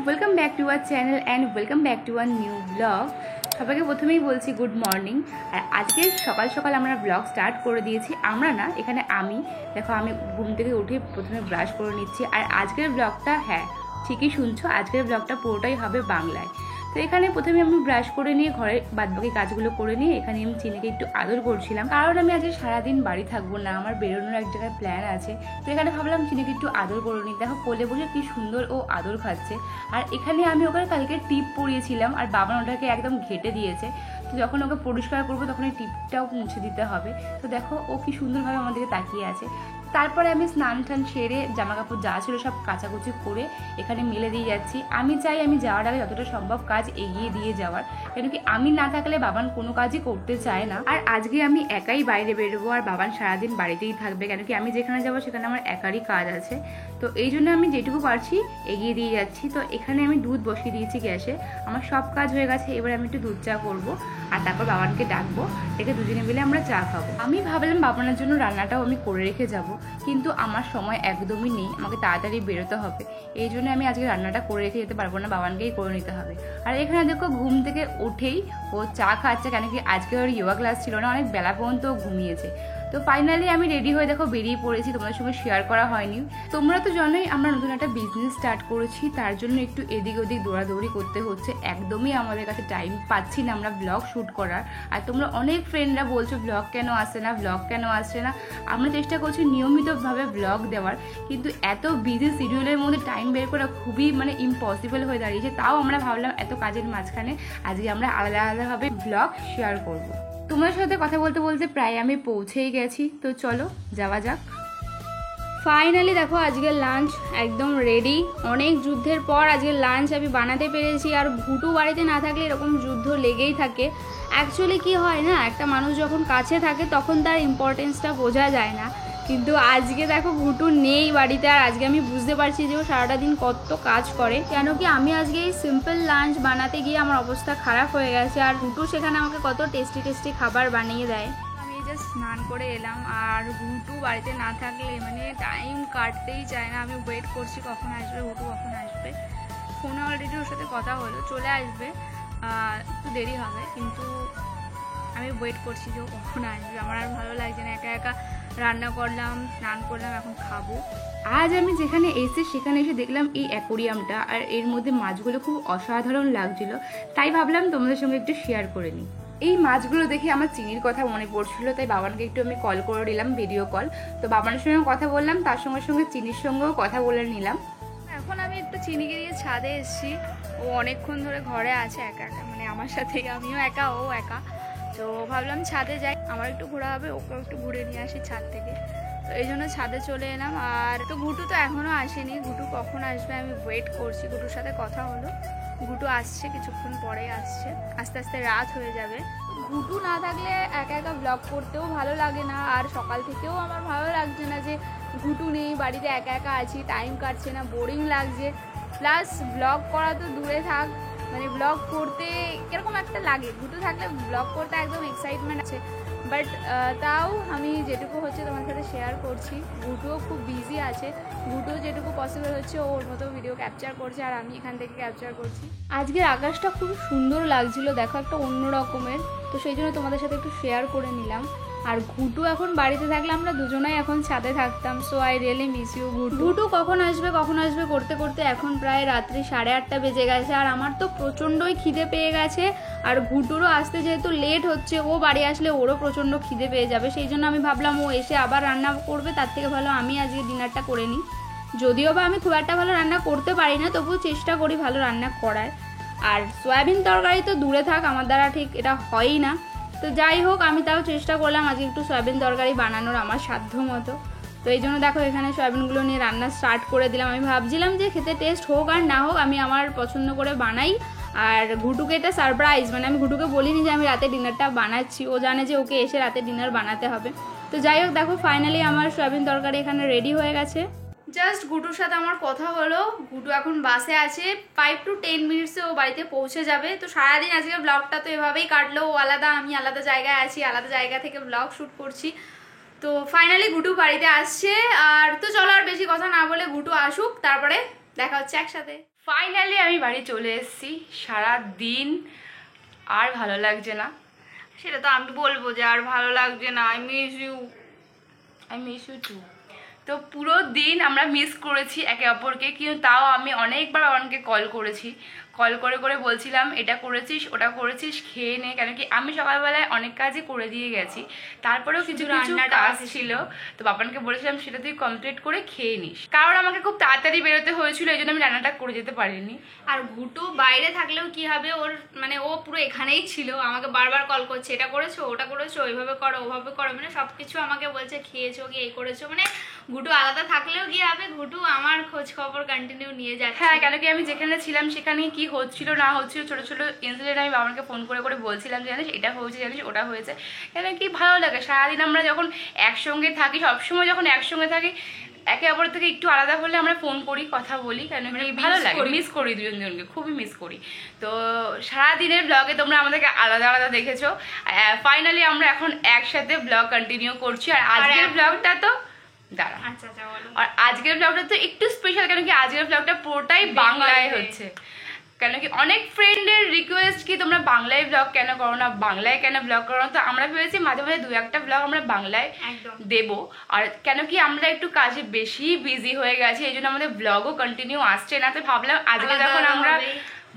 Welcome back to our channel and welcome back to our new blog. সবাইকে প্রথমেই বলছি good morning. আর আজকে সকাল সকাল আমরা ব্লগ স্টার্ট করে দিয়েছি। আমরা না, এখানে আমি দেখো, আমি ঘুম থেকে উঠে প্রথমে ব্রাশ করে নিচ্ছি। আর আজকের ব্লগটা, হ্যাঁ ঠিকই শুনছো, আজকের ব্লগটা পুরোটাই হবে বাংলায়। তো এখানে প্রথমে আমি ব্রাশ করে নিয়ে ঘরের বাদবাকি কাজগুলো করে নিয়ে এখানে আমি চিনিকে একটু আদর করছিলাম, কারণ আমি আজকে সারাদিন বাড়ি থাকবো না, আমার বেরোনোর এক জায়গায় প্ল্যান আছে। তো এখানে ভাবলাম চিনিকে একটু আদর করে নিই। দেখো কোলে বসে কি সুন্দর ও আদর খাচ্ছে। আর এখানে আমি ওকে কালকে টিপ পরিয়েছিলাম আর বাবা ওটাকে একদম ঘেটে দিয়েছে। তো যখন ওকে পরিষ্কার করবো তখন এই টিপটাও মুছে দিতে হবে। তো দেখো ও কি সুন্দরভাবে আমাদেরকে তাকিয়ে আছে। তারপরে আমি স্নান টান সেরে জামা কাপড় যা ছিল সব কাচাকুচি করে এখানে মেলে দিয়ে যাচ্ছি। আমি চাই আমি যাওয়ার আগে যতটা সম্ভব কাজ এগিয়ে দিয়ে যাওয়ার, কেন কি আমি না থাকলে বাবান কোনো কাজই করতে চায় না। আর আজকে আমি একাই বাইরে বেরোবো আর বাবান সারাদিন বাড়িতেই থাকবে, কেন কি আমি যেখানে যাবো সেখানে আমার একারই কাজ আছে। তো এই জন্য আমি যেটুকু পারছি এগিয়ে দিয়ে যাচ্ছি। তো এখানে আমি দুধ বসিয়ে দিয়েছি গ্যাসে, আমার সব কাজ হয়ে গেছে। এবার আমি একটু দুধ চা করবো আর তারপর বাবানকে ডাকবো, ডেকে দুজনে মিলে আমরা চা খাবো। আমি ভাবলাম বাবানের জন্য রান্নাটাও আমি করে রেখে যাবো, কিন্তু আমার সময় একদমই নেই, আমাকে তাড়াতাড়ি বেরোতে হবে। এই জন্য আমি আজকে রান্নাটা করে রেখে যেতে পারবো না, বাবানকেই করে নিতে হবে। আর এখানে দেখো ঘুম থেকে উঠেই ও চা খাচ্ছে, কেন কি আজকে ওর যোগা ক্লাস ছিল না, অনেক বেলা পর্যন্ত ঘুমিয়েছে। তো ফাইনালি আমি রেডি হয়ে দেখো বেরিয়ে পড়েছি, তোমাদের সঙ্গে শেয়ার করা হয়নি। তোমরা তো জানোই আমরা নতুন একটা বিজনেস স্টার্ট করেছি, তার জন্য একটু এদিক ওদিক দৌড়াদৌড়ি করতে হচ্ছে। একদমই আমাদের কাছে টাইম পাচ্ছি না আমরা ব্লগ শ্যুট করার। আর তোমরা অনেক ফ্রেন্ডরা বলছো ব্লগ কেন আসছে না, ব্লগ কেন আসছে না। আমরা চেষ্টা করছি নিয়মিতভাবে ব্লগ দেওয়ার, কিন্তু এত বিজি শিডিউলের মধ্যে টাইম বের করা খুবই ইম্পসিবল হয়ে দাঁড়িয়েছে। তাও আমরা ভাবলাম এত কাজের মাঝখানে আজকে আমরা আলাদা আলাদাভাবে ব্লগ শেয়ার করব। তোমার সাথে কথা বলতে বলতে প্রায় আমি পৌঁছেই গেছি, তো চলো যাওয়া যাক। ফাইনালি দেখো আজকে লাঞ্চ একদম রেডি। অনেক যুদ্ধের পর আজকে লাঞ্চ আমি বানাতে পেরেছি। আর ঘুটু বাড়িতে না থাকলে এরকম যুদ্ধ লেগেই থাকে। অ্যাকচুয়ালি কি হয় না, একটা মানুষ যখন কাছে থাকে তখন তার ইম্পর্টেন্সটা বোঝা যায় না, কিন্তু আজকে দেখো ঘুটু নেই বাড়িতে। আর আজকে আমি বুঝতে পারছি যে ও সারাটা দিন কত কাজ করে, কেন কি আমি আজকে এই সিম্পল লাঞ্চ বানাতে গিয়ে আমার অবস্থা খারাপ হয়ে গেছে। আর ঘুটু সেখানে আমাকে কত টেস্টি টেস্টি খাবার বানিয়ে দেয়। আমি জাস্ট স্নান করে এলাম, আর ঘুটু বাড়িতে না থাকলে টাইম কাটতেই চায় না। আমি ওয়েট করছি কখন আসবে ঘুটু, কখন আসবে। ফোনে অলরেডি ওর সাথে কথা হলো, চলে আসবে, একটু দেরি হবে, কিন্তু আমি ওয়েট করছি যে ও কখন আসবে। আমার আর ভালো লাগছে না, একা একা রান্না করলাম, স্নান করলাম, এখন খাবো। আজ আমি যেখানে এসে সেখানে এসে দেখলাম এই অ্যাকোরিয়ামটা, আর এর মধ্যে মাছগুলো খুব অসাধারণ লাগছিল, তাই ভাবলাম তোমাদের সঙ্গে একটু শেয়ার করে নিই। এই মাছগুলো দেখে আমার চিনির কথা মনে পড়ছিল, তাই বাবানকে একটু আমি কল করে নিলাম, ভিডিও কল। তো বাবানের সঙ্গে কথা বললাম, তার সঙ্গে সঙ্গে চিনির সঙ্গেও কথা বলে নিলাম। এখন আমি একটু চিনিকে দিয়ে ছাদে এসেছি। ও অনেকক্ষণ ধরে ঘরে আছে একা একা, আমার সাথেই, আমিও একা ও একা। তো ভাবলাম ছাদে যাই, আমার একটু ঘোরা হবে, ওকেও একটু ঘুরে নিয়ে আসি ছাদ থেকে। তো এই জন্য ছাদে চলে এলাম। আর তো ঘুটু তো এখনও আসেনি, ঘুটু কখন আসবে আমি ওয়েট করছি। ঘুটুর সাথে কথা হলো, ঘুটু আসছে, কিছুক্ষণ পরেই আসছে, আস্তে আস্তে রাত হয়ে যাবে। ঘুটু না থাকলে একা একা ব্লগ করতেও ভালো লাগে না, আর সকাল থেকেও আমার ভালো লাগছে না যে ঘুটু নেই বাড়িতে, একা একা আছি, টাইম কাটছে না, বোরিং লাগছে। প্লাস ব্লগ করা তো দূরে থাক, ব্লগ করতে কিরকম একটা লাগে। ঘুটু থাকলে ব্লগ করতে একদম এক্সাইটমেন্ট আছে, বাট তাও আমি যেটুকু হচ্ছে তোমার সাথে শেয়ার করছি। ঘুটুও খুব বিজি আছে, ঘুটুও যেটুকু পসিবল হচ্ছে ওর মতো ভিডিও ক্যাপচার করছে, আর আমি এখান থেকে ক্যাপচার করছি। আজকের আকাশটা খুব সুন্দর লাগছিল, দেখো একটা অন্য রকমের, তো সেই জন্য তোমাদের সাথে একটু শেয়ার করে নিলাম। আর ঘুটু এখন বাড়িতে থাকলে আমরা দুজনাই এখন ছাদে থাকতাম, so I really miss you Ghutu. Ghutu কখন আসবে করতে করতে এখন প্রায় রাত্রি 8:30 বেজে গেছে, আর আমার তো প্রচণ্ডই খিদে পেয়ে গেছে। আর ঘুটুরও আসতে যেহেতু লেট হচ্ছে, ও বাড়ি আসলে ওরও প্রচণ্ড খিদে পেয়ে যাবে, সেই জন্য আমি ভাবলাম ও এসে আবার রান্না করবে, তার থেকে ভালো আমি আজকে ডিনারটা করে নিই। যদিও বা আমি খুব একটা ভালো রান্না করতে পারি না, তবুও চেষ্টা করি ভালো রান্না করার। আর সয়াবিন তরকারি তো দূরে থাক, আমার দ্বারা ঠিক এটা হয়ই না। তো যাই হোক, আমি তাও চেষ্টা করলাম আজকে একটু সয়াবিন তরকারি বানানোর আমার সাধ্য মতো। তো এই জন্য দেখো এখানে সয়াবিনগুলো নিয়ে রান্না স্টার্ট করে দিলাম। আমি ভাবছিলাম যে খেতে টেস্ট হোক আর না হোক, আমি আমার পছন্দ করে বানাই। আর ঘুটুকে এটা সারপ্রাইজ, আমি ঘুটুকে বলিনি যে আমি রাতে ডিনারটা বানাচ্ছি, ও জানে যে ওকে এসে রাতে ডিনার বানাতে হবে। তো যাই হোক, দেখো ফাইনালি আমার সয়াবিন তরকারি এখানে রেডি হয়ে গেছে। জাস্ট ঘুটুর সাথে আমার কথা হলো, ঘুটু এখন বাসে আছে, 5 to 10 মিনিটসে ও বাড়িতে পৌঁছে যাবে। তো সারাদিন আজকে ব্লগটা তো এভাবেই কাটলো, ও আলাদা, আমি আলাদা জায়গায় আছি, আলাদা জায়গা থেকে ব্লগ শ্যুট করছি। তো ফাইনালি ঘুটু বাড়িতে আসছে। আর তো চলো আর বেশি কথা না বলে ঘুটু আসুক, তারপরে দেখা হচ্ছে একসাথে। ফাইনালি আমি বাড়ি চলে এসেছি। সারা দিন আর ভালো লাগছে না। সেটা তো আমি বলবো যে আর ভালো লাগছে না। I miss you too. তো পুরো দিন আমরা মিস করেছি একে অপরকে, কিন্তু তাও আমি অনেকবার বাবানকে কল করেছি। কল করে করে বলছিলাম এটা করেছিস ওটা করেছিস, খেয়ে নে। কেন কি আমি সকালবেলায় অনেক কাজই করে দিয়ে গেছি, তারপরেও কিছু কিছু কাজ ছিল, তো বাবানকে বলেছিলাম সেটা তুই কমপ্লিট করে খেয়ে নিস। কারণ আমাকে খুব তাড়াতাড়ি বেরোতে হয়েছিল, এই জন্য আমি রান্নাটা করে যেতে পারিনি। আর ঘুটু বাইরে থাকলেও কি হবে, ওর মানে ও পুরো এখানেই ছিল, আমাকে বারবার কল করছে, এটা করেছো ওটা করেছো, ওইভাবে করো ওভাবে করো, মানে সবকিছু আমাকে বলছে খেয়েছো কি এই করেছো। মানে ঘুটু আলাদা থাকলেও কি হবে, ঘুটু আমার খোঁজ খবর কন্টিনিউ নিয়ে যাচ্ছে। হ্যাঁ, কেন কি আমি যেখানে ছিলাম সেখানে কি হচ্ছিল না হচ্ছিল ছোট ছোট ইনসিডেন্ট আমি বাবাকে ফোন করে করে বলছিলাম, জানিস এটা হয়েছে, জানিস ওটা হয়েছে। কেন কি ভালো লাগে সারাদিন আমরা যখন একসঙ্গে থাকি, সবসময় যখন একসঙ্গে থাকি, একে অপর থেকে একটু আলাদা হলে আমরা ফোন করি, কথা বলি, কেন কি ভালো লাগে, মিস করি দুজনকে, খুবই মিস করি। তো সারাদিনের ব্লগে তোমরা আমাদেরকে আলাদা আলাদা দেখেছো। ফাইনালি আমরা এখন একসাথে ব্লগ কন্টিনিউ করছি। আর আজকের ব্লগটা তো দাঁড়া, আচ্ছা আচ্ছা বলো। আর আজকের ব্লগটা তো একটু স্পেশাল, কেন কি আজকের ব্লগটা পুরোটাই বাংলায় হচ্ছে। কেন কি অনেক ফ্রেন্ডের রিকোয়েস্ট কি তোমরা বাংলায় ব্লগ কেন করো না, বাংলায় কেন ব্লগ করো না, তো আমরা ভেবেছি মাঝে মাঝে 2-1টা ব্লগ আমরা বাংলায় দেব। আর কেন কি আমরা একটু কাজে বেশি বিজি হয়ে গেছি, এই জন্য আমাদের ব্লগও কন্টিনিউ আসছে না। তো ভাবলাম আজকে যখন আমরা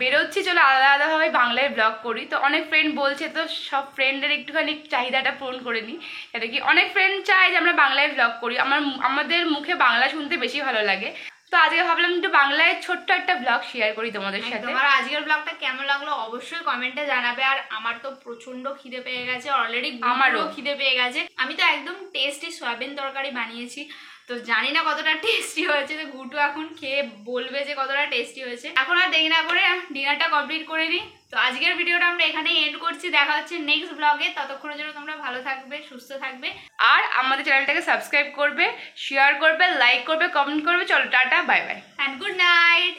বেরোচ্ছি চলো আলাদা আলাদাভাবে বাংলায় ব্লগ করি। তো অনেক ফ্রেন্ড বলছে, তো সব ফ্রেন্ডের একটুখানি চাহিদাটা পূরণ করে নিই। এটা কি অনেক ফ্রেন্ড চায় যে আমরা বাংলায় ব্লগ করি, আমাদের মুখে বাংলা শুনতে বেশি ভালো লাগে। তো আজকে ভাবলাম একটু বাংলায় ছোট্ট একটা ব্লগ শেয়ার করি তোমাদের সাথে। তোমার আজকের ব্লগটা কেমন লাগলো অবশ্যই কমেন্টে জানাবে। আর আমার তো প্রচন্ড খিদে পেয়ে গেছে অলরেডি, আমারও খিদে পেয়ে গেছে। আমি তো একদম টেস্টি সয়াবিন তরকারি বানিয়েছি, তো জানি না কতটা টেস্টি হয়েছে, তো ঘুটু এখন খেয়ে বলবে যে কতটা টেস্টি হয়েছে। এখন আর দেরি না করে ডিনারটা কমপ্লিট করে নিই। তো আজকের ভিডিওটা আমরা এখানেই এন্ড করছি, দেখা হচ্ছে নেক্সট ব্লগে। ততক্ষণের জন্য তোমরা ভালো থাকবে, সুস্থ থাকবে, আর আমাদের চ্যানেলটাকে সাবস্ক্রাইব করবে, শেয়ার করবে, লাইক করবে, কমেন্ট করবে। চলো tata, bye bye and good night.